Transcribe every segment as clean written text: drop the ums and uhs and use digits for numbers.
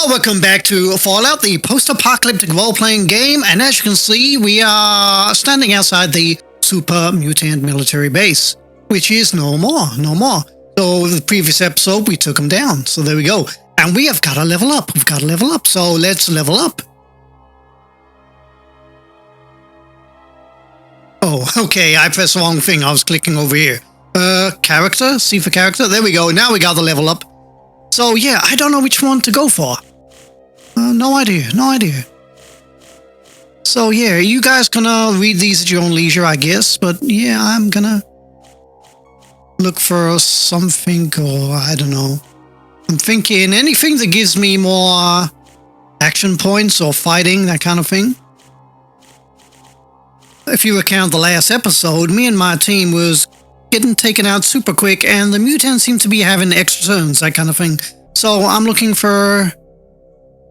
Welcome back to Fallout, the post-apocalyptic role-playing game, and as you can see, we are standing outside the super mutant military base, which is no more. So the previous episode, we took them down, so there we go. And we have got to level up, so let's level up. Oh, okay, I pressed the wrong thing, I was clicking over here. Character, C for character, there we go, now we got the level up. So yeah, I don't know which one to go for. No idea. So yeah, you guys gonna read these at your own leisure, I guess. But yeah, I'm gonna look for something, or I don't know. I'm thinking anything that gives me more action points or fighting, that kind of thing. If you account the last episode, me and my team was getting taken out super quick, and the mutants seem to be having extra turns, that kind of thing. So I'm looking for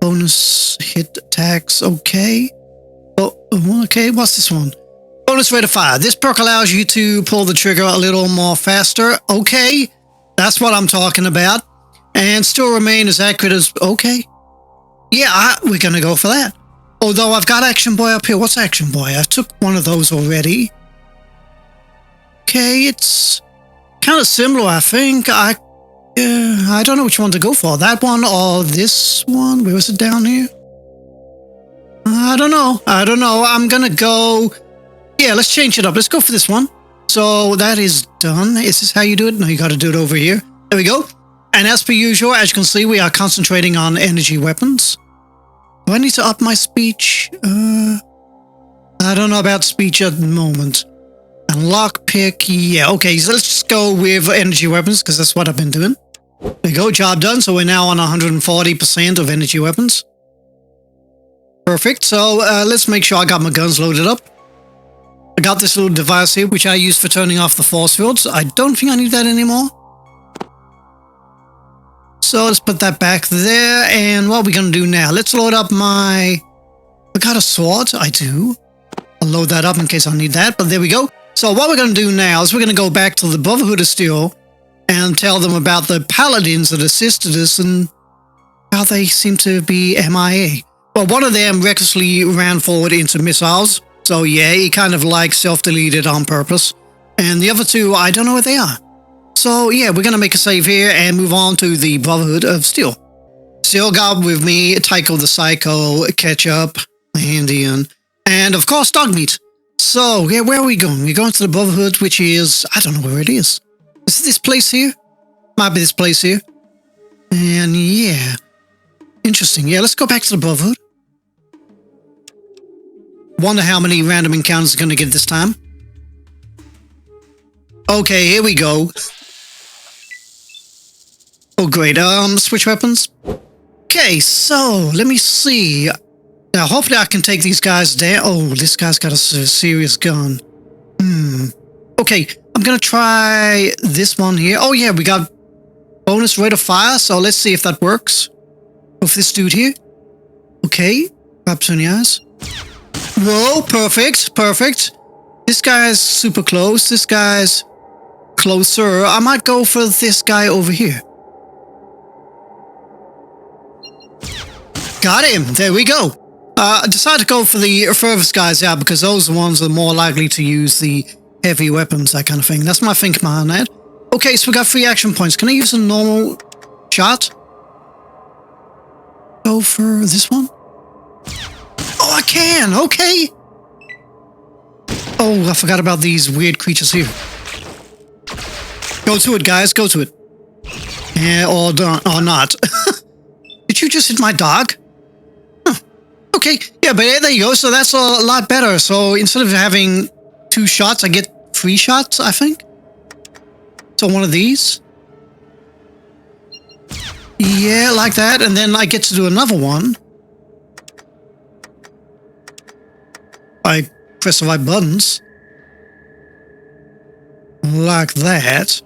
bonus hit attacks, okay. Oh, okay, what's this one? Bonus rate of fire. This perk allows you to pull the trigger a little more faster. Okay, that's what I'm talking about. And still remain as accurate as... Okay. Yeah, we're gonna go for that. Although I've got Action Boy up here. What's Action Boy? I took one of those already. Okay, it's kind of similar, I think. I don't know which one to go for. That one or this one? Where was it down here? I don't know. I'm gonna go... Yeah, let's change it up. Let's go for this one. So that is done. Is this how you do it? No, you gotta do it over here. There we go. And as per usual, as you can see, we are concentrating on energy weapons. Do I need to up my speech? I don't know about speech at the moment. And lockpick, yeah, okay, so let's just go with energy weapons, because that's what I've been doing. There we go, job done, so we're now on 140% of energy weapons. Perfect, so let's make sure I got my guns loaded up. I got this little device here, which I use for turning off the force fields. I don't think I need that anymore. So let's put that back there, and what are we going to do now? Let's load up my... I got a sword, I do. I'll load that up in case I need that, but there we go. So what we're going to do now is we're going to go back to the Brotherhood of Steel and tell them about the paladins that assisted us and how they seem to be MIA. Well, one of them recklessly ran forward into missiles. So yeah, he kind of like self-deleted on purpose. And the other two, I don't know where they are. So yeah, we're going to make a save here and move on to the Brotherhood of Steel. Still got with me Tycho the Psycho, Ketchup, Indian, and of course Dogmeat. So, yeah, where are we going? We're going to the Brotherhood, which is... I don't know where it is. Is it this place here? Might be this place here. And, yeah. Interesting. Yeah, let's go back to the Brotherhood. Wonder how many random encounters are going to get this time. Okay, here we go. Oh, great. Switch weapons. Okay, so, let me see... Now, hopefully I can take these guys down. Oh, this guy's got a serious gun. Okay, I'm going to try this one here. Oh, yeah, we got bonus rate of fire, so let's see if that works. With this dude here. Okay, perhaps in the eyes. Whoa, perfect. This guy's super close. This guy's closer. I might go for this guy over here. Got him. There we go. I decided to go for the furthest guys out because those are the ones that are more likely to use the heavy weapons, that kind of thing. That's my thinking behind that. Okay, so we got 3 action points. Can I use a normal shot? Go for this one? Oh, I can! Okay! Oh, I forgot about these weird creatures here. Go to it, guys. Go to it. Yeah, or not. Did you just hit my dog? Okay, yeah, but there you go. So that's a lot better. So instead of having 2 shots, I get 3 shots, I think. So one of these. Yeah, like that. And then I get to do another one. I press the right buttons. Like that.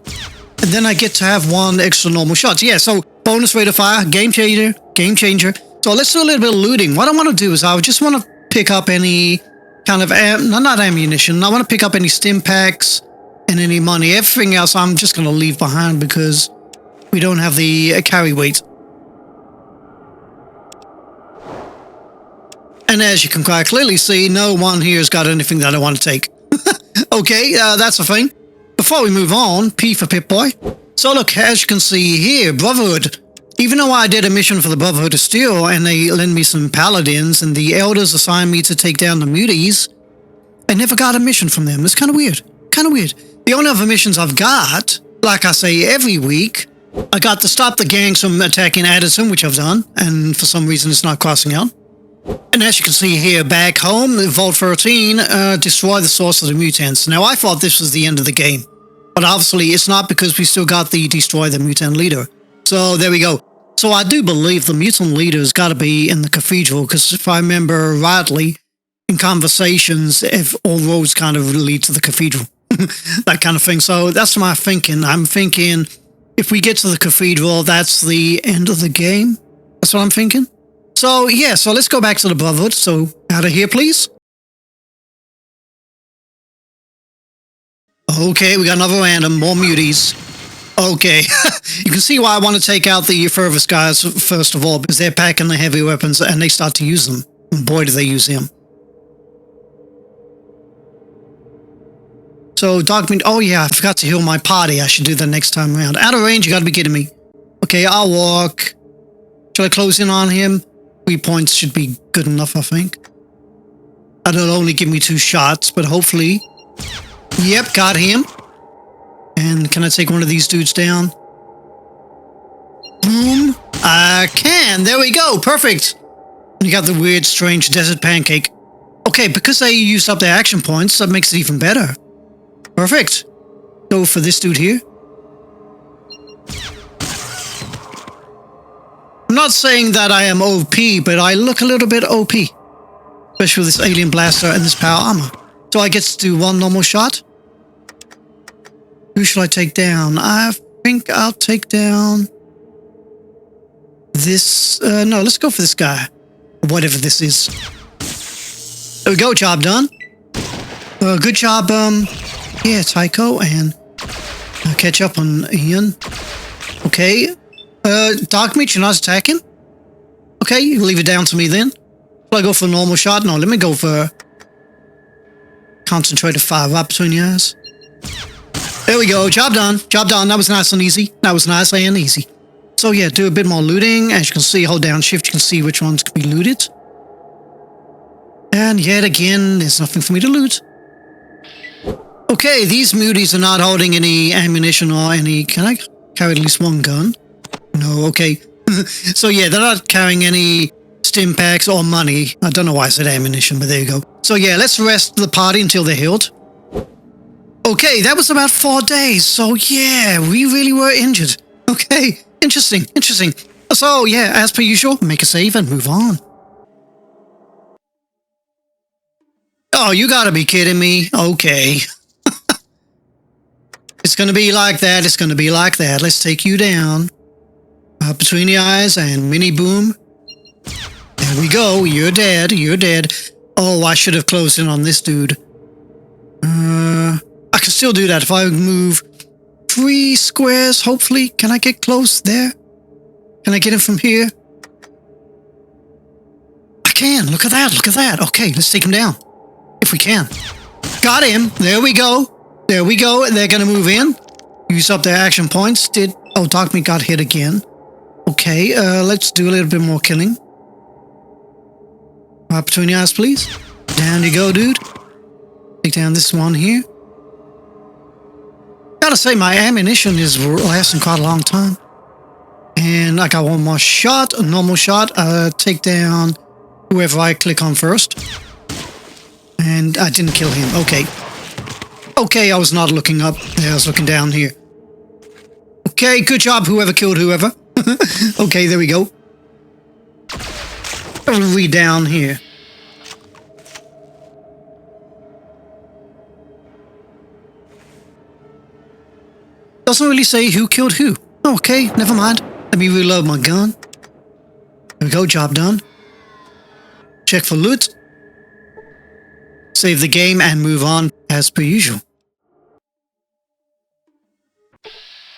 And then I get to have 1 extra normal shot. Yeah, so bonus rate of fire, game changer. So let's do a little bit of looting. What I want to do is I just want to pick up any kind of, not ammunition. I want to pick up any stim packs and any money. Everything else I'm just going to leave behind because we don't have the carry weight. And as you can quite clearly see, no one here has got anything that I want to take. Okay, that's a thing. Before we move on, P for Pip-Boy. So look, as you can see here, Brotherhood. Even though I did a mission for the Brotherhood of Steel, and they lend me some paladins, and the elders assigned me to take down the muties, I never got a mission from them. It's kind of weird. Kind of weird. The only other missions I've got, like I say every week, I got to stop the gangs from attacking Addison, which I've done, and for some reason it's not crossing out. And as you can see here, back home, Vault 13, destroy the source of the mutants. Now, I thought this was the end of the game, but obviously it's not, because we still got the destroy the mutant leader. So there we go. So I do believe the mutant leader's got to be in the cathedral, because if I remember rightly, in conversations, if all roads kind of lead to the cathedral, that kind of thing. So that's my thinking. I'm thinking if we get to the cathedral, that's the end of the game. That's what I'm thinking. So yeah, so let's go back to the Brotherhood. So out of here, please. Okay, we got another random, more muties. Okay, you can see why I want to take out the furthest guys first of all, because they're packing the heavy weapons and they start to use them. And boy, do they use them. So Dogmeat, oh yeah, I forgot to heal my party. I should do that next time around. Out of range, you gotta be kidding me. Okay, I'll walk. Should I close in on him? 3 points should be good enough, I think. That'll only give me 2 shots, but hopefully... Yep, got him. And can I take one of these dudes down? Boom. I can. There we go. Perfect. And you got the weird, strange desert pancake. Okay, because they used up their action points, that makes it even better. Perfect. Go for this dude here. I'm not saying that I am OP, but I look a little bit OP. Especially with this alien blaster and this power armor. So I get to do 1 normal shot. Who should I take down? I think I'll take down this. No, let's go for this guy. Whatever this is. There we go. Job done. Good job, yeah, Tycho, and catch up on Ian. Okay. Dogmeat, you're not attacking? Okay, you leave it down to me then. Should I go for a normal shot? No, let me go for concentrated fire right between your eyes. There we go. Job done. Job done. That was nice and easy. That was nice and easy. So yeah, do a bit more looting. As you can see, hold down shift, you can see which ones can be looted. And yet again, there's nothing for me to loot. Okay, these muties are not holding any ammunition or any... Can I carry at least 1 gun? No, okay. So yeah, they're not carrying any stim packs or money. I don't know why I said ammunition, but there you go. So yeah, let's rest the party until they're healed. Okay, that was about 4 days. So yeah, we really were injured. Okay, interesting, interesting. So yeah, as per usual, make a save and move on. Oh, you gotta be kidding me. Okay. It's gonna be like that. It's gonna be like that. Let's take you down. Between the eyes and mini boom. There we go. You're dead. You're dead. Oh, I should have closed in on this dude. I can still do that if I move 3 squares, hopefully. Can I get close there? Can I get him from here? I can. Look at that. Look at that. Okay, let's take him down. If we can. Got him. There we go. There we go. They're going to move in. Use up their action points. Oh, Dogmeat got hit again. Okay, let's do a little bit more killing. Right between the eyes, please. Down you go, dude. Take down this one here. Gotta say, my ammunition is lasting quite a long time. And I got 1 more shot, a normal shot. Take down whoever I click on first. And I didn't kill him. Okay. Okay, I was not looking up. Yeah, I was looking down here. Okay, good job, whoever killed whoever. Okay, there we go. What are we down here? Doesn't really say who killed who. Okay, never mind. Let me reload my gun. There we go, job done. Check for loot. Save the game and move on as per usual.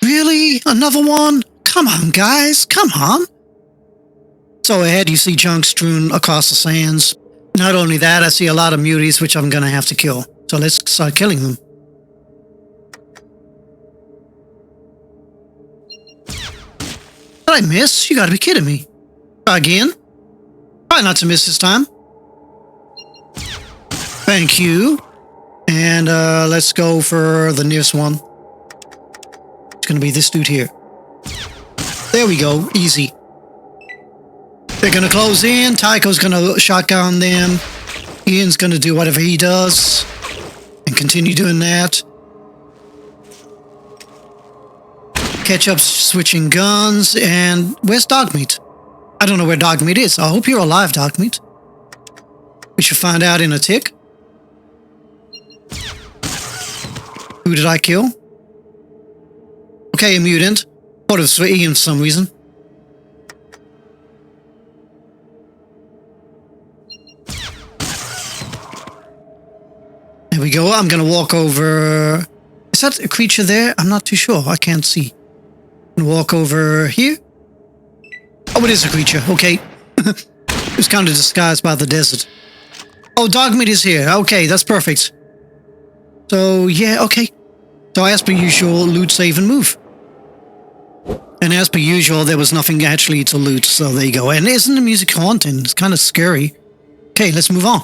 Really? Another one? Come on, guys. Come on. So ahead you see junk strewn across the sands. Not only that, I see a lot of muties, which I'm going to have to kill. So let's start killing them. Did I miss? You gotta be kidding me. Try again. Try not to miss this time. Thank you. And let's go for the nearest one. It's gonna be this dude here. There we go. Easy. They're gonna close in. Tycho's gonna shotgun them. Ian's gonna do whatever he does. And continue doing that. Ketchup's switching guns. And where's Dogmeat? I don't know where Dogmeat is. I hope you're alive, Dogmeat. We should find out in a tick. Who did I kill? Okay, a mutant. Thought it was for Ian for some reason. There we go. I'm gonna walk over. Is that a creature there? I'm not too sure. I can't see. I'm gonna walk over here. Oh, it is a creature. Okay. It was kind of disguised by the desert. Oh, Dogmeat is here. Okay, that's perfect. So, yeah, okay. So, as per usual, loot, save, and move. And as per usual, there was nothing actually to loot. So, there you go. And isn't the music haunting? It's kind of scary. Okay, let's move on.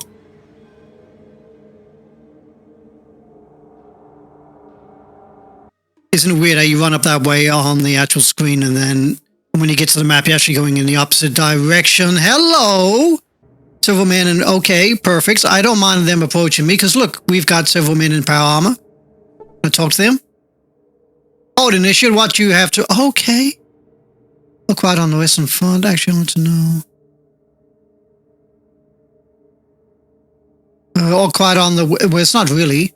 Isn't it weird how you run up that way on the actual screen and then when you get to the map, you're actually going in the opposite direction? Hello! Several men in... Okay, perfect. I don't mind them approaching me because look, we've got several men in power armor. Can I talk to them? Oh, the initiate, what you have to... Okay. Look right on the western front. Actually, I want to know... all quiet on the... Well, it's not really.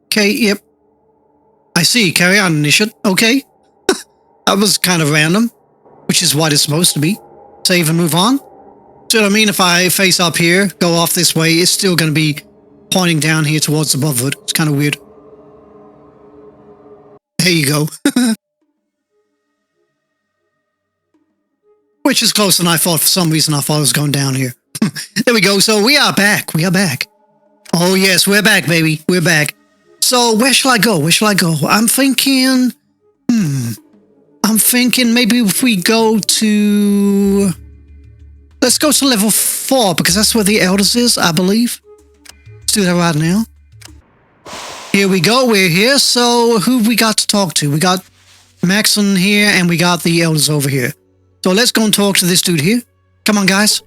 Okay, yep. I see. Carry on, initiate. Okay. That was kind of random, which is what it's supposed to be. Save and move on. So, I mean, if I face up here, go off this way, it's still going to be pointing down here towards the Brotherhood. It's kind of weird. There you go. Which is closer than I thought. For some reason, I thought it was going down here. There we go. So, we are back. We are back. Oh, yes, we're back, baby. We're back. So, where shall I go? Where shall I go? I'm thinking... I'm thinking maybe if we go to... Let's go to level 4, because that's where the Elders is, I believe. Let's do that right now. Here we go, we're here. So, who we got to talk to? We got Maxon here, and we got the Elders over here. So, let's go and talk to this dude here. Come on, guys.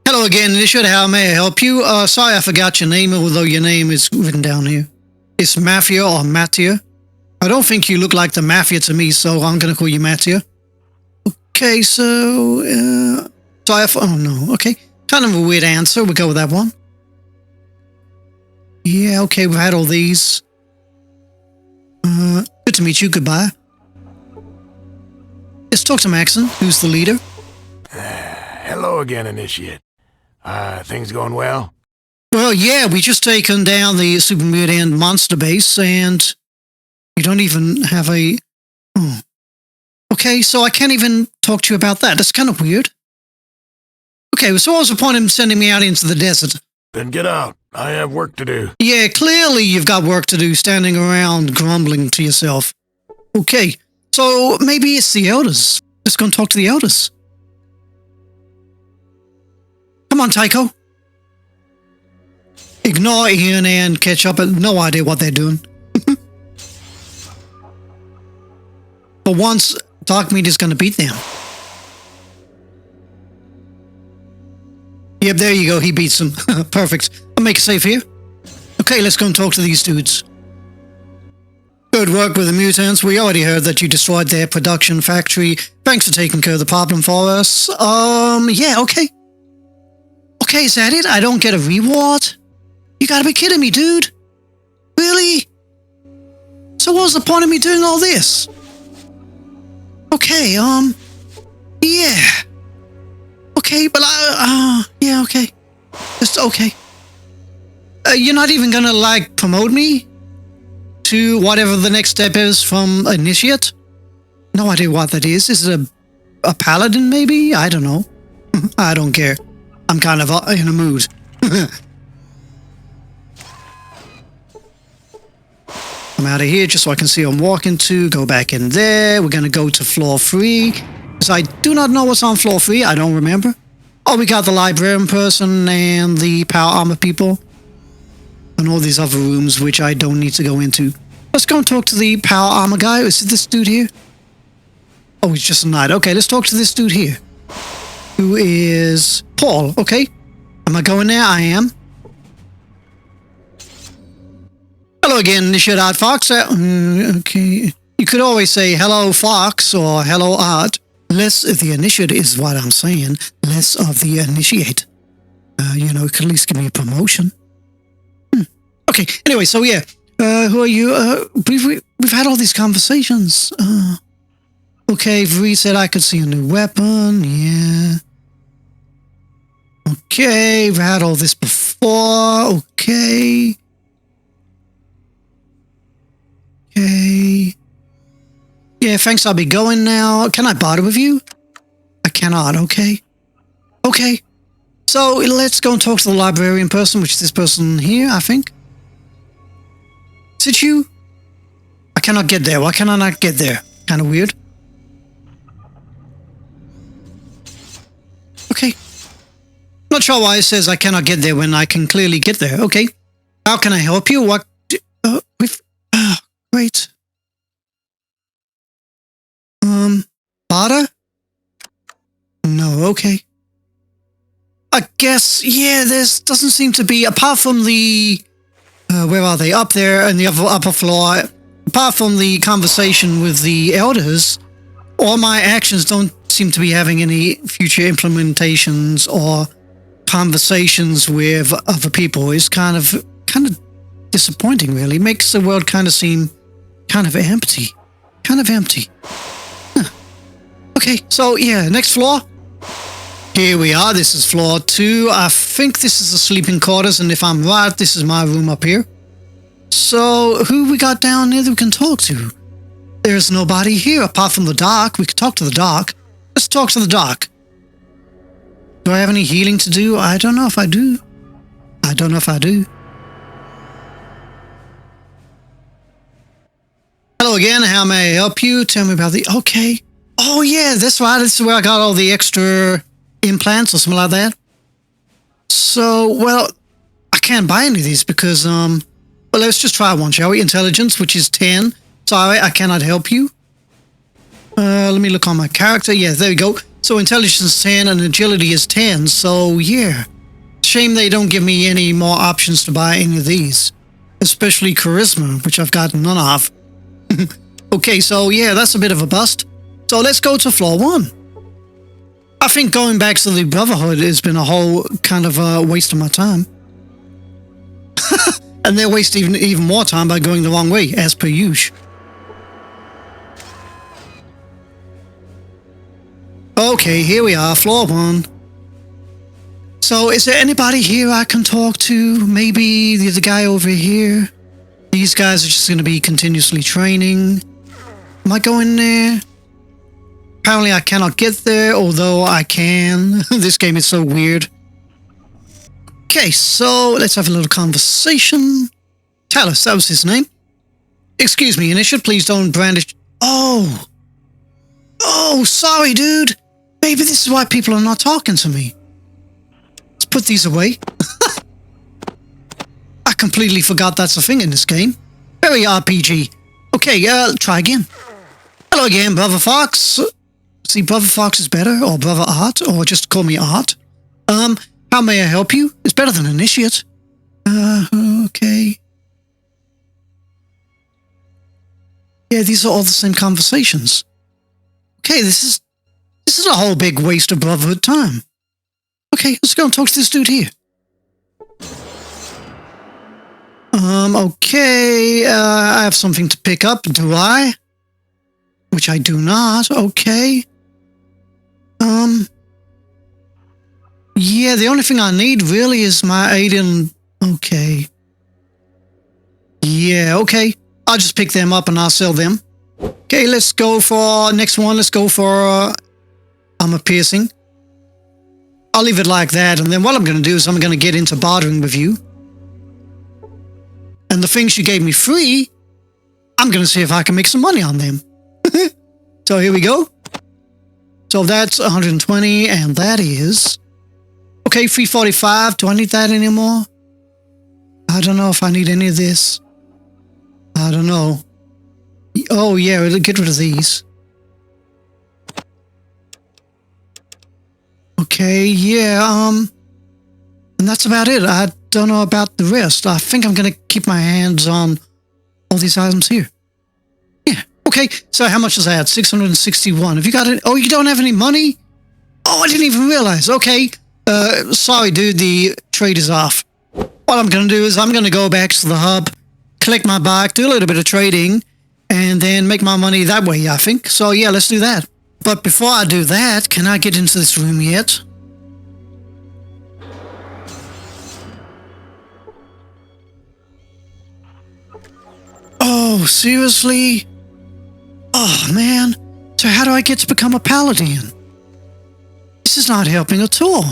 Hello again, Initiate. How may I help you? Sorry I forgot your name, although your name is written down here. It's Mafia or Mattia. I don't think you look like the Mafia to me, so I'm going to call you Mattia. Okay, so... oh, no. Okay. Kind of a weird answer. We'll go with that one. Yeah, okay. We've had all these. Good to meet you. Goodbye. Let's talk to Maxon, who's the leader. Hello again, Initiate. Things going well? Well, yeah, we just taken down the super mutant monster base, and you don't even have a... Oh. Okay, so I can't even talk to you about that. That's kind of weird. Okay, so what was the point of sending me out into the desert? Then get out. I have work to do. Yeah, clearly you've got work to do, standing around grumbling to yourself. Okay, so maybe it's the Elders. Let's go and talk to the Elders. Come on, Tycho. Ignore Ian and Ketchup. No idea what they're doing. For once, Dogmeat is going to beat them. Yep, there you go. He beats them. Perfect. I'll make it safe here. Okay, let's go and talk to these dudes. Good work with the mutants. We already heard that you destroyed their production factory. Thanks for taking care of the problem for us. Yeah, okay. Okay, is that it? I don't get a reward? You gotta be kidding me, dude. Really? So what was the point of me doing all this? Okay, yeah. Okay, but yeah, okay. Just okay. You're not even gonna, like, promote me to whatever the next step is from Initiate? No idea what that is. Is it a paladin, maybe? I don't know. I don't care. I'm kind of in a mood. I'm out of here just so I can see who I'm walking to. Go back in there. We're going to go to floor 3. Because I do not know what's on floor 3. I don't remember. Oh, we got the librarian person and the power armor people. And all these other rooms, which I don't need to go into. Let's go and talk to the power armor guy. Is it this dude here? Oh, he's just a knight. Okay, let's talk to this dude here. Who is Paul. Okay. Am I going there? I am. Hello again, Initiate Art Fox. Okay. You could always say hello, Fox, or hello, Art. Less of the initiate is what I'm saying. Less of the initiate. You know, it could at least give me a promotion. Okay, anyway, so yeah. Who are you? We've had all these conversations. Okay, Vree said I could see a new weapon. Yeah. Okay, we've had all this before. Okay. Okay. Yeah, thanks, I'll be going now. Can I barter with you? I cannot, okay. Okay. So, let's go and talk to the librarian person, which is this person here, I think. Is it you? I cannot get there. Why can I not get there? Kind of weird. Okay. Not sure why it says I cannot get there when I can clearly get there. Okay. How can I help you? What? Great. Barter? No, okay. I guess, yeah, doesn't seem to be, apart from the, where are they? Up there in the upper floor. Apart from the conversation with the elders, all my actions don't seem to be having any future implementations or conversations with other people. It's kind of disappointing, really. Makes the world kind of seem kind of empty. Kind of empty. Huh. Okay, so yeah, next floor. Here we are. This is floor 2. I think this is the sleeping quarters, and if I'm right, this is my room up here. So, who we got down there that we can talk to? There's nobody here apart from the doc. We could talk to the doc. Let's talk to the doc. Do I have any healing to do? I don't know if I do. I don't know if I do. Hello again. How may I help you? Tell me about the... Okay. Oh, yeah, that's right. This is where I got all the extra implants or something like that. So, well, I can't buy any of these because, well, let's just try one, shall we? Intelligence, which is 10. Sorry, I cannot help you. Let me look on my character. Yeah, there we go. So intelligence is 10 and agility is 10. So, yeah. Shame they don't give me any more options to buy any of these. Especially charisma, which I've got none of. Okay, so yeah, that's a bit of a bust. So let's go to floor 1. I think going back to the Brotherhood has been a whole kind of a waste of my time. And they're wasting even more time by going the wrong way, as per usual. Okay, here we are, floor 1. So is there anybody here I can talk to? Maybe the guy over here? These guys are just going to be continuously training. Am I going there? Apparently I cannot get there, although I can. This game is so weird. Okay, so let's have a little conversation. Talus, that was his name. Excuse me, Initiate, please don't brandish... Oh! Oh, sorry, dude. Maybe this is why people are not talking to me. Let's put these away. I completely forgot that's a thing in this game. Very RPG. Okay, try again. Hello again, Brother Fox. See, Brother Fox is better, or Brother Art, or just call me Art. How may I help you? It's better than Initiate. Okay. Yeah, these are all the same conversations. Okay, this is a whole big waste of Brotherhood time. Okay, let's go and talk to this dude here. Okay, I have something to pick up, do I? Which I do not, okay. Yeah, the only thing I need really is my aid in... Okay. Yeah, okay. I'll just pick them up and I'll sell them. Okay, let's go for next one. Let's go for armor piercing. I'll leave it like that. And then what I'm going to do is I'm going to get into bartering with you. And the things you gave me free, I'm going to see if I can make some money on them. So here we go. So that's 120, and that is... Okay, 345. Do I need that anymore? I don't know if I need any of this. I don't know. Oh, yeah, it'll get rid of these. Okay, yeah, and that's about it. I don't know about the rest. I think I'm going to keep my hands on all these items here. Yeah, okay, so how much is that? 661. Have you got it? Oh, you don't have any money? Oh, I didn't even realize. Okay, sorry, dude, the trade is off. What I'm going to do is I'm going to go back to the hub, collect my bike, do a little bit of trading, and then make my money that way, I think. So, yeah, let's do that. But before I do that, can I get into this room yet? Oh, seriously? Oh, man. So how do I get to become a paladin? This is not helping at all.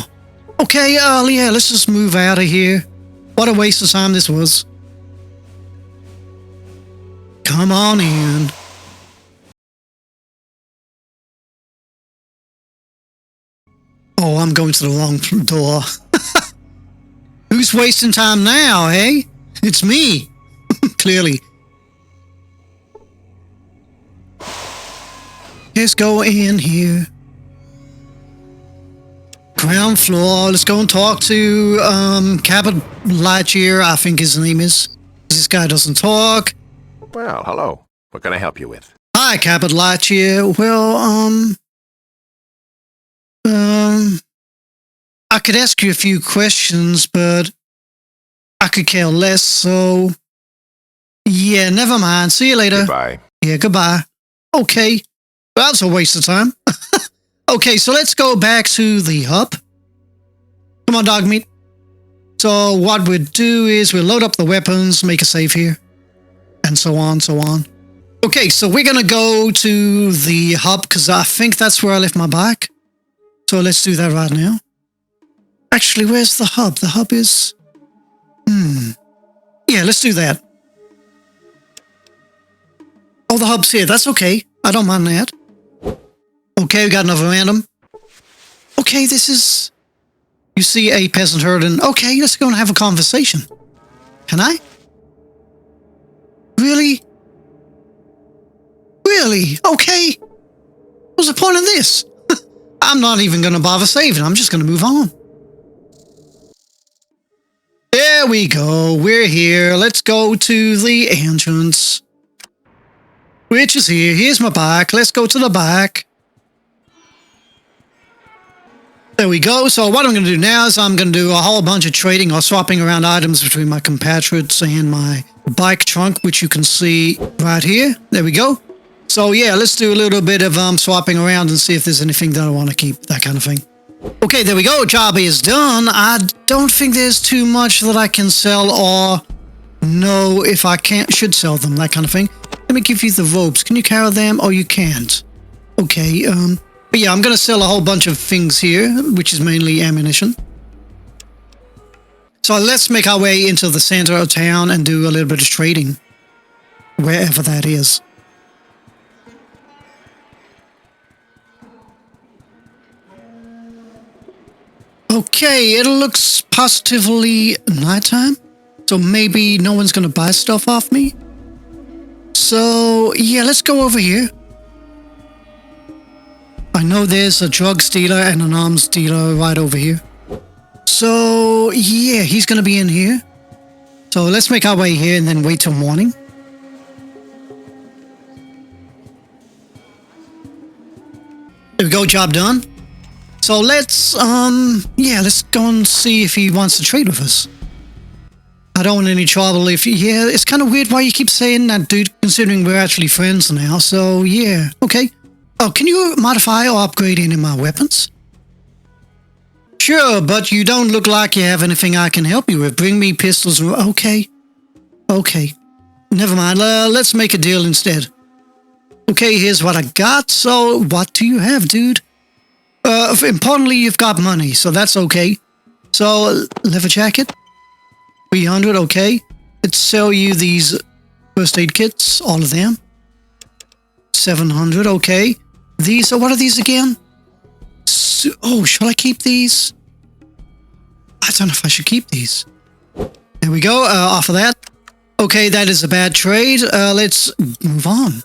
Okay, yeah, let's just move out of here. What a waste of time this was. Come on in. Oh, I'm going to the wrong door. Who's wasting time now, hey? It's me. Clearly. Let's go in here. Ground floor. Let's go and talk to Cabot Lightyear, I think his name is. This guy doesn't talk. Well, hello. What can I help you with? Hi, Cabot Lightyear. Well, I could ask you a few questions, but I could care less, so... Yeah, never mind. See you later. Goodbye. Yeah, goodbye. Okay. That's a waste of time. Okay, so let's go back to the hub. Come on, dog meat. So what we'll do is we'll load up the weapons, make a save here, and so on, so on. Okay, so we're going to go to the hub, because I think that's where I left my bike. So let's do that right now. Actually, where's the hub? The hub is... Yeah, let's do that. Oh, the hub's here. That's okay. I don't mind that. Okay, we got another random. Okay, this is... You see a peasant herd and... Okay, let's go and have a conversation. Can I? Really? Really? Okay. What's the point of this? I'm not even going to bother saving. I'm just going to move on. There we go. We're here. Let's go to the entrance. Which is here. Here's my bike. Let's go to the back. There we go. So what I'm going to do now is I'm going to do a whole bunch of trading or swapping around items between my compatriots and my bike trunk, which you can see right here. There we go. So yeah, let's do a little bit of swapping around and see if there's anything that I want to keep, that kind of thing. Okay, there we go. Job is done. I don't think there's too much that I can sell or know if I should sell them, that kind of thing. Let me give you the ropes. Can you carry them? Oh, you can't. Okay, but yeah, I'm going to sell a whole bunch of things here, which is mainly ammunition. So let's make our way into the center of town and do a little bit of trading, wherever that is. Okay, it looks positively nighttime, so maybe no one's going to buy stuff off me. So, yeah, let's go over here. I know there's a drug dealer and an arms dealer right over here. So, yeah, he's going to be in here. So let's make our way here and then wait till morning. There we go, job done. So let's, yeah, let's go and see if he wants to trade with us. I don't want any trouble if yeah, it's kind of weird why you keep saying that, dude, considering we're actually friends now, so yeah, okay. Oh, can you modify or upgrade any of my weapons? Sure, but you don't look like you have anything I can help you with. Bring me pistols. Okay. Okay. Never mind, let's make a deal instead. Okay, here's what I got. So, what do you have, dude? Importantly, you've got money, so that's okay. So, leather jacket, 300, okay. Let's sell you these first aid kits, all of them. 700, okay. These, what are these again? Oh, should I keep these? I don't know if I should keep these. There we go, off of that. Okay, that is a bad trade. Let's move on.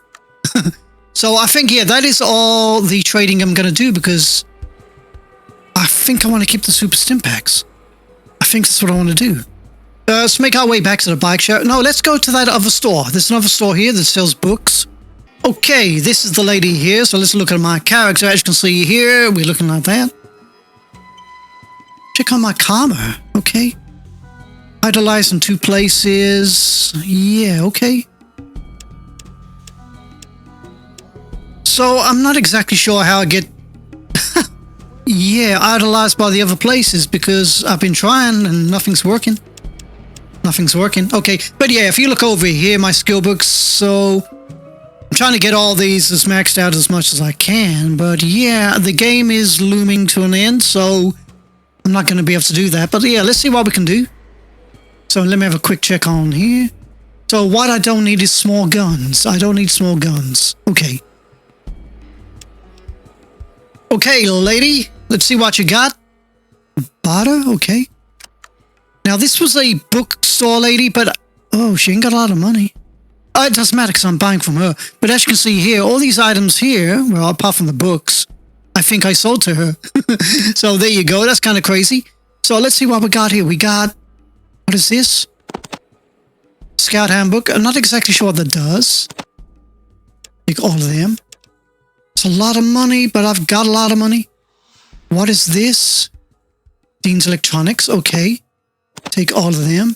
So I think, yeah, that is all the trading I'm going to do because I think I want to keep the super stim packs. I think that's what I want to do. Let's make our way back to the bike shop. No, let's go to that other store. There's another store here that sells books. Okay, this is the lady here. So let's look at my character. As you can see here, we're looking like that. Check on my karma. Okay. Idolize in 2 places. Yeah, okay. So I'm not exactly sure how I get yeah, idolized by the other places because I've been trying and nothing's working. Nothing's working. Okay, but yeah, if you look over here, my skill books, so I'm trying to get all these as maxed out as much as I can, but yeah, the game is looming to an end, so I'm not going to be able to do that. But yeah, let's see what we can do. So let me have a quick check on here. So what I don't need is small guns. I don't need small guns. Okay. Okay, lady. Let's see what you got. Barter? Okay. Now, this was a bookstore lady, but... Oh, she ain't got a lot of money. Oh, it doesn't matter because I'm buying from her. But as you can see here, all these items here, well, apart from the books, I think I sold to her. So there you go. That's kind of crazy. So let's see what we got here. We got... What is this? Scout handbook. I'm not exactly sure what that does. Take all of them. It's a lot of money, but I've got a lot of money. What is this? Dean's Electronics. Okay. Take all of them.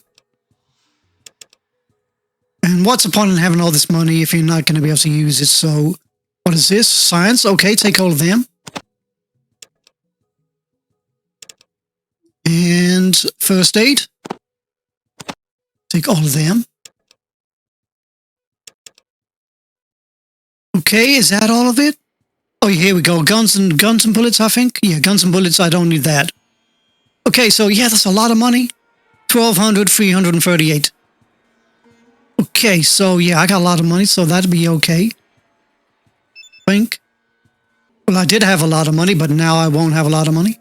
And what's the point in having all this money if you're not going to be able to use it? So, what is this? Science. Okay, take all of them. And first aid. Take all of them. Okay, is that all of it? Oh, here we go. Guns and bullets, I think. Yeah, guns and bullets. I don't need that. Okay, so yeah, that's a lot of money. 1,200, 338. Okay, so yeah, I got a lot of money, so that'd be okay. Think. Well, I did have a lot of money, but now I won't have a lot of money.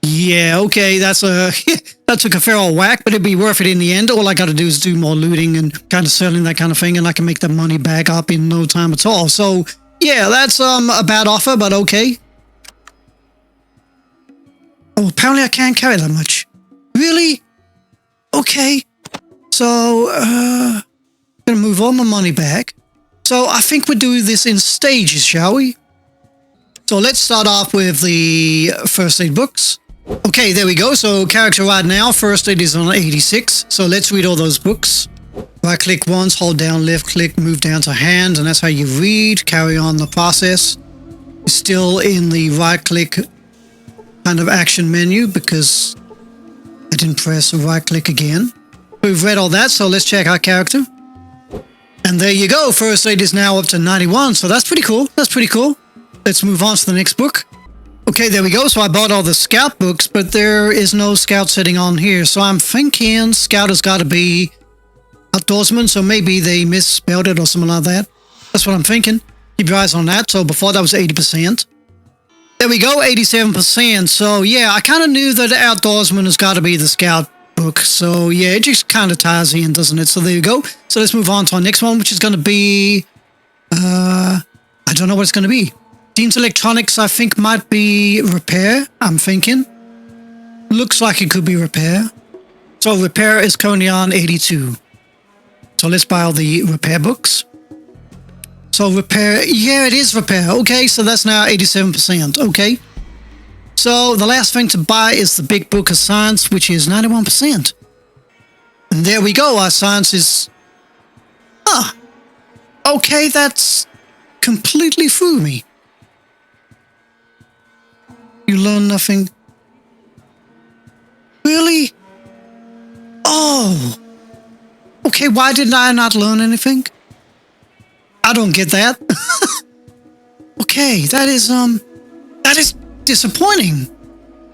Yeah, okay, that's a... that took a fair old whack, but it'd be worth it in the end. All I gotta do is do more looting and kind of selling that kind of thing, and I can make the money back up in no time at all. So, yeah, that's a bad offer, but okay. Oh, apparently I can't carry that much. Really? Okay. So, gonna move all my money back. So, I think we'll do this in stages, shall we? So, let's start off with the first aid books. Okay, there we go. So, character right now, first aid is on 86. So, let's read all those books. Right click once, hold down, left click, move down to hand, and that's how you read. Carry on the process. Still in the right click kind of action menu because I didn't press right click again. We've read all that, so let's check our character. And there you go. First aid is now up to 91, so that's pretty cool. That's pretty cool. Let's move on to the next book. Okay, there we go. So I bought all the scout books, but there is no scout setting on here. So I'm thinking scout has got to be outdoorsman, so maybe they misspelled it or something like that. That's what I'm thinking. Keep your eyes on that. So before that was 80%. There we go, 87%. So yeah, I kind of knew that outdoorsman has got to be the scout book. So yeah, it just kind of ties in, doesn't it? So there you go. So let's move on to our next one, which is going to be... I don't know what it's going to be. Dean's Electronics, I think, might be repair, I'm thinking. Looks like it could be repair. So repair is currently on 82. So let's buy all the repair books. So repair, yeah, it is repair. Okay, so that's now 87%. Okay. So the last thing to buy is the big book of science, which is 91%. And there we go. Our science is... Ah. Okay, that's completely threw me. You learn nothing. Really? Oh. Okay, why did I not learn anything? I don't get that. Okay, that is disappointing.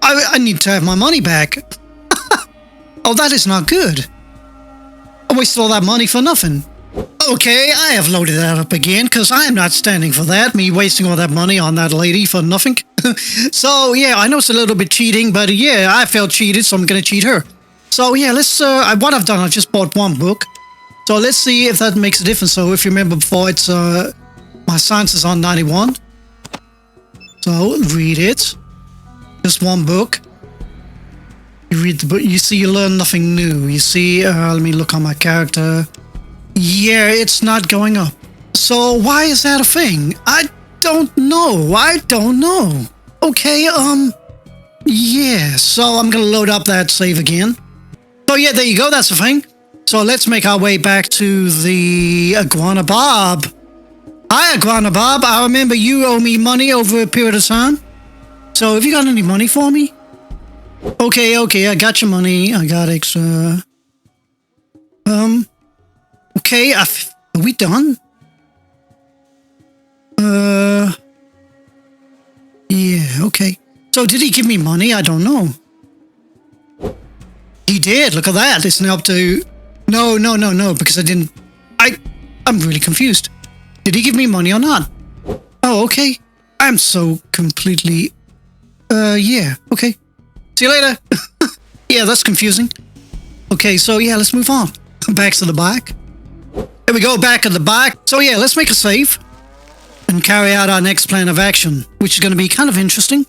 I need to have my money back. Oh, that is not good. I wasted all that money for nothing. Okay, I have loaded that up again, because I am not standing for that, me wasting all that money on that lady for nothing. So, yeah, I know it's a little bit cheating, but yeah, I felt cheated, so I'm gonna cheat her. So, yeah, let's, what I've done, I just bought one book. So let's see if that makes a difference. So if you remember before, it's, my science is on 91. So, read it. Just one book. You read the book, you see, you learn nothing new. You see, let me look on my character. Yeah, it's not going up. So why is that a thing? I don't know. Okay, yeah, so I'm gonna load up that save again. So yeah, there you go, that's the thing. So let's make our way back to the Iguana Bob. Hi, Iguana Bob. I remember you owe me money over a period of time. So have you got any money for me? Okay, I got your money. I got extra. Okay, are we done? Yeah, okay. So did he give me money? I don't know. He did, look at that. It's now up to... No, because I didn't... I'm really confused. Did he give me money or not? Oh, okay. I'm so completely... yeah, okay. See you later. Yeah, that's confusing. Okay, so yeah, let's move on. Back to the bike. Here we go, back at the bike. So yeah, let's make a save and carry out our next plan of action, which is going to be kind of interesting.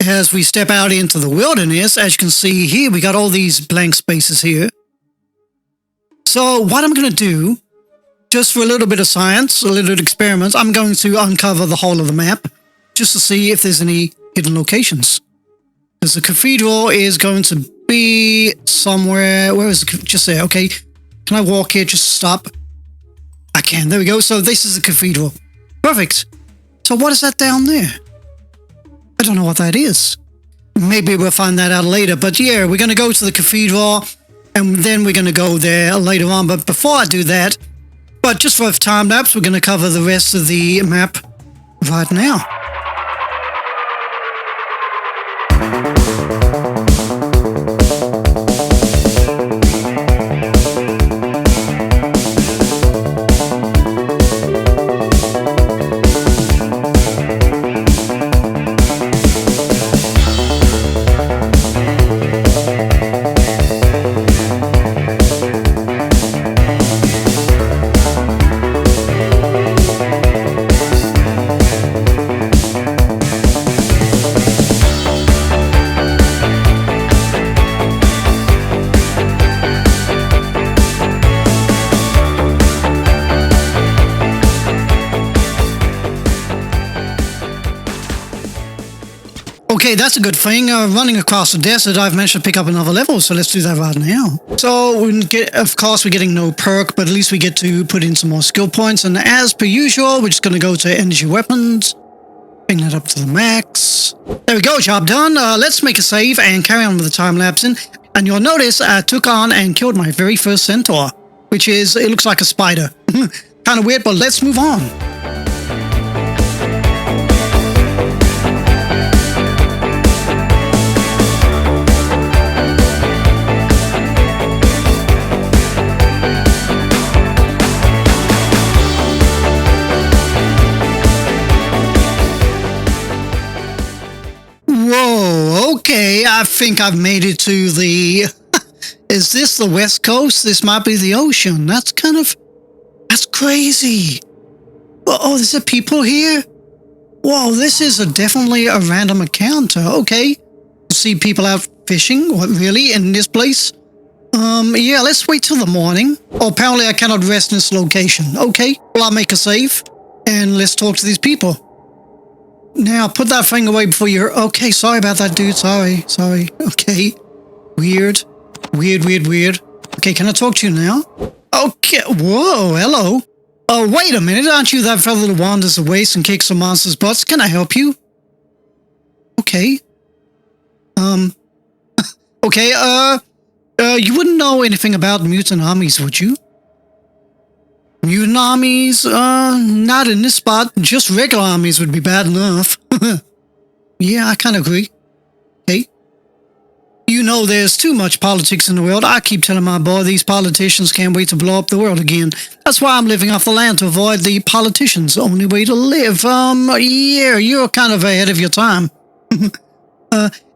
As we step out into the wilderness, as you can see here, we got all these blank spaces here. So what I'm going to do, just for a little bit of science, a little bit of experiments, I'm going to uncover the whole of the map just to see if there's any hidden locations. Because the cathedral is going to be somewhere... Where is it? Just there, okay. Can I walk here? Just stop. I can. There we go. So this is the cathedral. Perfect. So what is that down there? I don't know what that is. Maybe we'll find that out later. But yeah, we're going to go to the cathedral and then we're going to go there later on. But before I do that, but just for a time lapse, we're going to cover the rest of the map right now. Okay, that's a good thing. Running across the desert, I've managed to pick up another level, so let's do that right now. So, of course, we're getting no perk, but at least we get to put in some more skill points. And as per usual, we're just going to go to energy weapons, bring that up to the max. There we go, job done. Let's make a save and carry on with the time lapsing. And you'll notice I took on and killed my very first centaur, which is, it looks like a spider. Kind of weird, but let's move on. Whoa, okay, I think I've made it to the... Is this the West Coast? This might be the ocean. That's crazy. Oh, there's people here? Whoa, this is definitely a random encounter. Okay, see people out fishing? What, really? In this place? Yeah, let's wait till the morning. Oh, apparently I cannot rest in this location. Okay, well, I'll make a save, and let's talk to these people. Now, put that thing away before you're... Okay, sorry about that, dude. Sorry. Okay. Weird. Okay, can I talk to you now? Okay, whoa, hello. Oh, wait a minute. Aren't you that fellow that wanders the waste and kicks some monsters' butts? Can I help you? Okay. Okay, You wouldn't know anything about mutant armies, would you? Mutant armies? Not in this spot. Just regular armies would be bad enough. Yeah, I kind of agree. Hey? You know there's too much politics in the world. I keep telling my boy these politicians can't wait to blow up the world again. That's why I'm living off the land, to avoid the politicians. The only way to live. Yeah, you're kind of ahead of your time.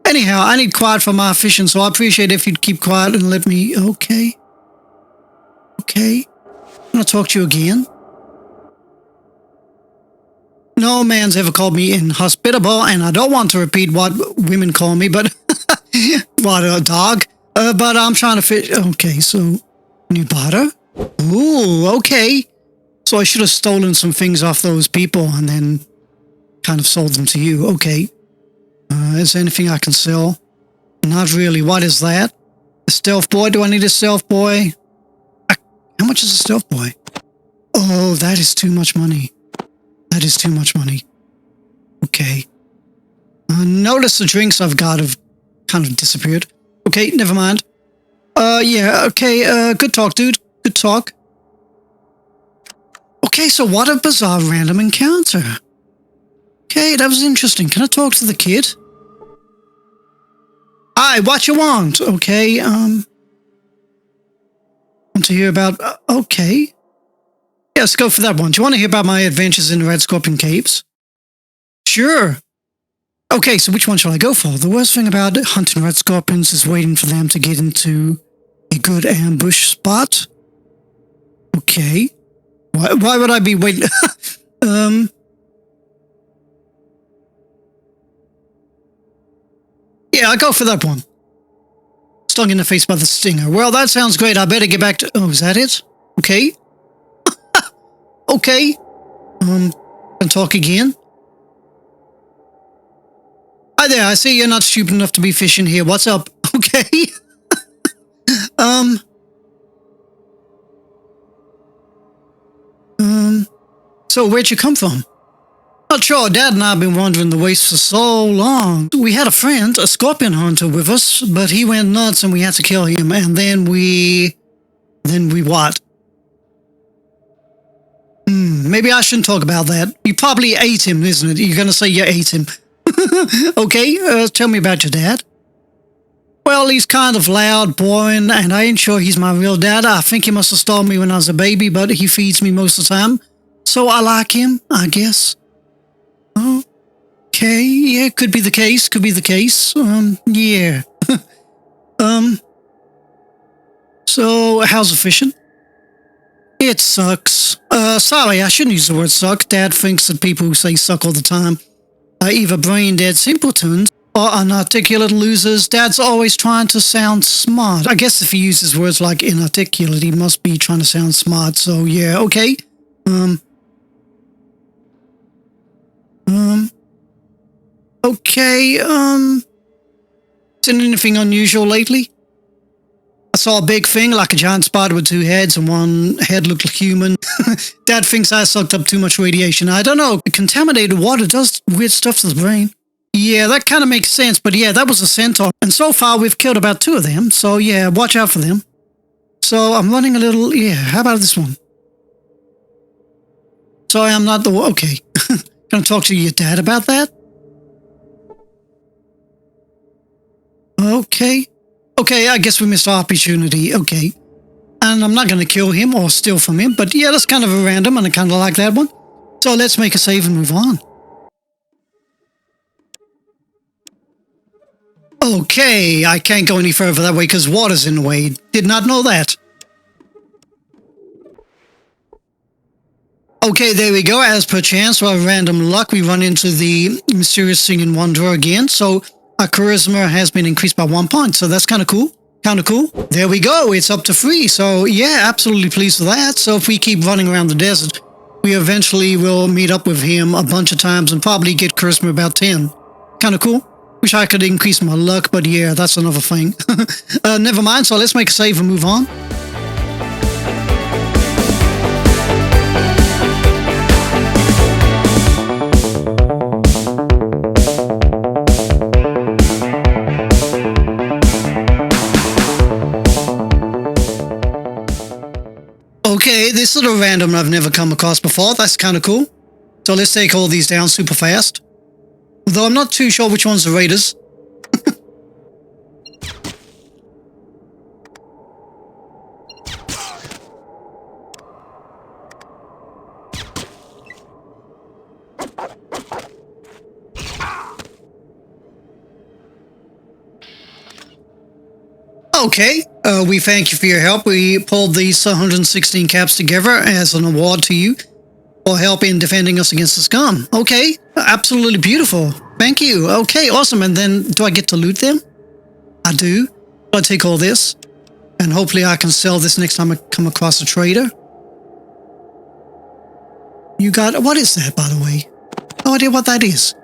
Anyhow, I need quiet for my fishing, so I appreciate if you'd keep quiet and let me... Okay. Okay. I'm gonna talk to you again. No man's ever called me inhospitable, and I don't want to repeat what women call me, but... what, a dog? But I'm trying to fish... Okay, so... New butter? Ooh, okay. So I should have stolen some things off those people and then kind of sold them to you. Okay. Is there anything I can sell? Not really. What is that? A stealth boy? Do I need a stealth boy? How much is a stealth boy? Oh, that is too much money. That is too much money. Okay. Notice the drinks I've got have kind of disappeared. Okay, never mind. Yeah, okay, good talk, dude. Good talk. Okay, so what a bizarre random encounter. Okay, that was interesting. Can I talk to the kid? Hi, what you want? Okay, want to hear about... okay. Yeah, let's go for that one. Do you want to hear about my adventures in the Red Scorpion Caves? Sure. Okay, so which one shall I go for? The worst thing about hunting red scorpions is waiting for them to get into a good ambush spot. Okay. Why would I be waiting? Yeah, I'll go for that one. Stung in the face by the stinger. Well, that sounds great. I better get back to... Oh, is that it? Okay. Okay. Can talk again? Hi there, I see you're not stupid enough to be fishing here. What's up? Okay. So where'd you come from? Not sure. Dad and I have been wandering the waste for so long. We had a friend, a scorpion hunter with us, but he went nuts and we had to kill him. And then we what? Maybe I shouldn't talk about that. You probably ate him, isn't it? You're going to say you ate him. Okay, tell me about your dad. Well, he's kind of loud, boring, and I ain't sure he's my real dad. I think he must have stolen me when I was a baby, but he feeds me most of the time. So I like him, I guess. Okay, yeah, could be the case, yeah. So how's the fishing? It sucks. Sorry, I shouldn't use the word suck. Dad thinks that people who say suck all the time are either brain-dead simpletons or inarticulate losers. Dad's always trying to sound smart. I guess if he uses words like inarticulate, he must be trying to sound smart. So, yeah, okay. Okay, seen anything unusual lately? I saw a big thing, like a giant spider with two heads, and one head looked like human. Dad thinks I sucked up too much radiation. I don't know. Contaminated water does weird stuff to the brain. Yeah, that kind of makes sense, but yeah, that was a centaur. And so far, we've killed about 2 of them, so yeah, watch out for them. So I'm running a little... Yeah, how about this one? Sorry, I'm not the... Okay. Can I talk to your dad about that? Okay. Okay, I guess we missed our opportunity. Okay. And I'm not going to kill him or steal from him, but yeah, that's kind of a random, and I kind of like that one. So let's make a save and move on. Okay, I can't go any further that way because water's in the way. Did not know that. Okay, there we go. As per chance or random luck, we run into the mysterious singing wanderer again. So our charisma has been increased by 1 point. So that's kind of cool. Kind of cool. There we go. It's up to 3. So yeah, absolutely pleased with that. So if we keep running around the desert, we eventually will meet up with him a bunch of times and probably get charisma about 10. Kind of cool. Wish I could increase my luck, but yeah, that's another thing. Never mind. So let's make a save and move on. random I've never come across before. That's kind of cool. So let's take all these down super fast. Though I'm not too sure which one's the raiders. Okay, we thank you for your help. We pulled these 116 caps together as an award to you for help in defending us against the scum. Okay, absolutely beautiful. Thank you. Okay, awesome. And then do I get to loot them? I do. I take all this, and hopefully I can sell this next time I come across a trader. You got... What is that, by the way? No idea what that is.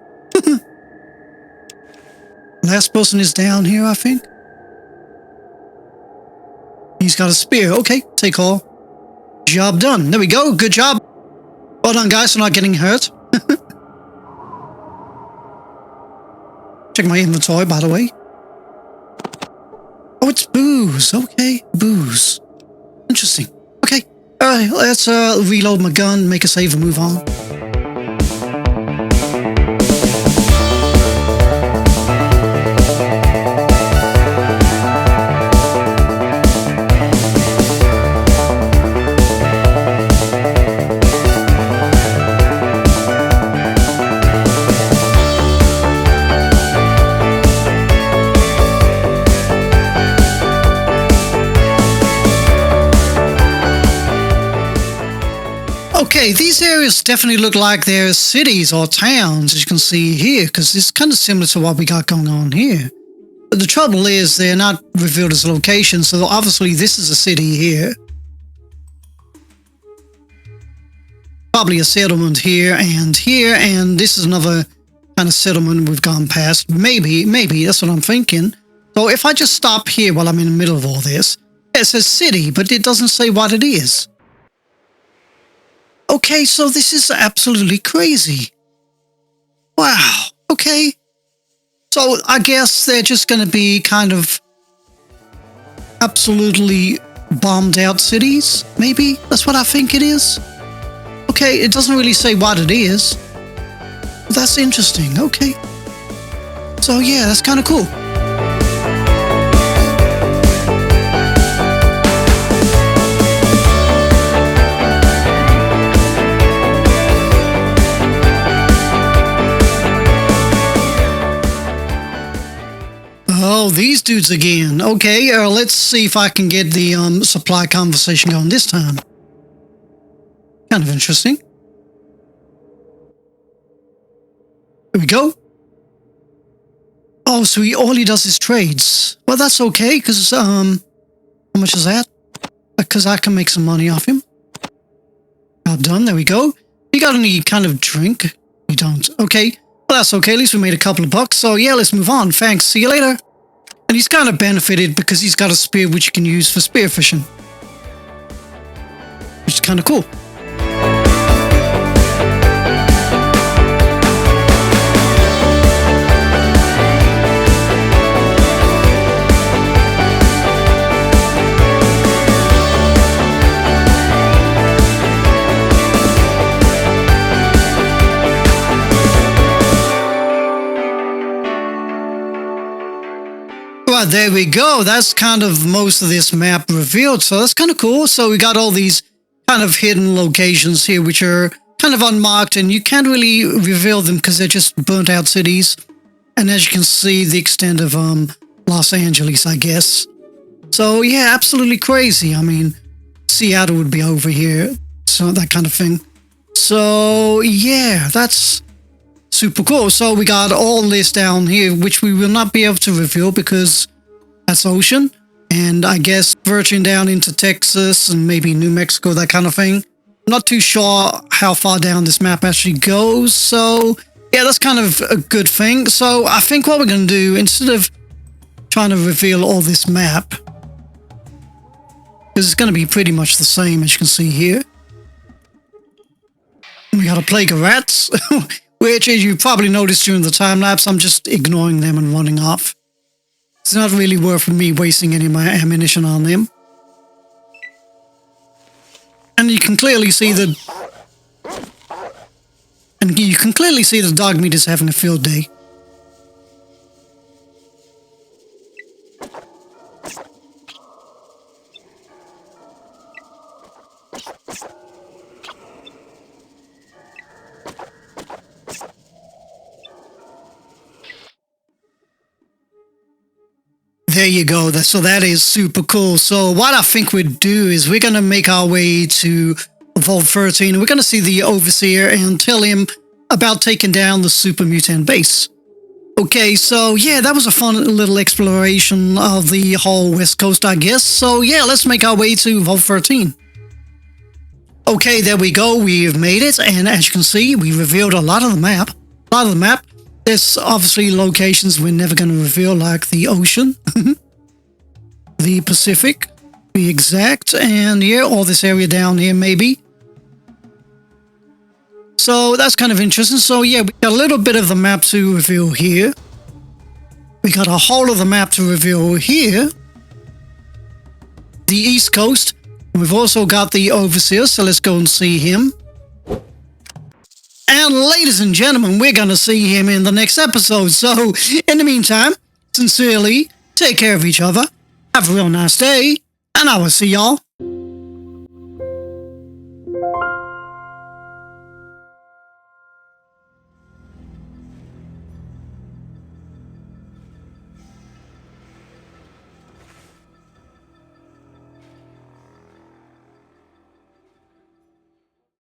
Last person is down here, I think. He's got a spear. Okay, take all. Job done. There we go. Good job. Well done, guys, for not getting hurt. Check my inventory, by the way. Oh, it's booze. Okay, booze. Interesting. Okay, let's reload my gun, make a save, and move on. Okay, these areas definitely look like they're cities or towns, as you can see here, because it's kind of similar to what we got going on here. But the trouble is they're not revealed as locations, so obviously this is a city here. Probably a settlement here, and this is another kind of settlement we've gone past. Maybe, that's what I'm thinking. So if I just stop here while I'm in the middle of all this, it says city, but it doesn't say what it is. Okay, so this is absolutely crazy. Wow, okay. So I guess they're just going to be kind of absolutely bombed out cities, maybe? That's what I think it is. Okay, it doesn't really say what it is. That's interesting, okay. So yeah, that's kind of cool. Oh, these dudes again. Okay, let's see if I can get the supply conversation going this time. Kind of interesting. Here we go. Oh, so all he does is trades. Well, that's okay, because, how much is that? Because I can make some money off him. Job done, there we go. You got any kind of drink? You don't. Okay, well, that's okay, at least we made a couple of bucks. So yeah, let's move on. Thanks, see you later. And he's kind of benefited because he's got a spear which you can use for spearfishing. Which is kind of cool. Right, there we go. That's kind of most of this map revealed, so that's kind of cool. So we got all these kind of hidden locations here, which are kind of unmarked, and you can't really reveal them because they're just burnt out cities. And as you can see, the extent of Los Angeles, I guess. So yeah, absolutely crazy. I mean, Seattle would be over here, so that kind of thing. So yeah, that's super cool. So we got all this down here, which we will not be able to reveal because that's ocean. And I guess verging down into Texas and maybe New Mexico, that kind of thing. I'm not too sure how far down this map actually goes. So yeah, that's kind of a good thing. So I think what we're going to do, instead of trying to reveal all this map, because it's going to be pretty much the same as you can see here. We got a plague of rats. Which, as you probably noticed during the time lapse, I'm just ignoring them and running off. It's not really worth me wasting any of my ammunition on them. And you can clearly see the dog meat is having a field day. There you go. So that is super cool. So what I think we'd do is we're going to make our way to Vault 13. We're going to see the Overseer and tell him about taking down the Super Mutant base. Okay, so yeah, that was a fun little exploration of the whole West Coast, I guess. So yeah, let's make our way to Vault 13. Okay, there we go. We've made it. And as you can see, we revealed a lot of the map. There's obviously locations we're never going to reveal, like the ocean, the Pacific, to be exact, and yeah, all this area down here, maybe. So that's kind of interesting. So yeah, we got a little bit of the map to reveal here. We got a whole of the map to reveal here. The East Coast. We've also got the Overseer, so let's go and see him. And ladies and gentlemen, we're going to see him in the next episode. So, in the meantime, sincerely, take care of each other. Have a real nice day. And I will see y'all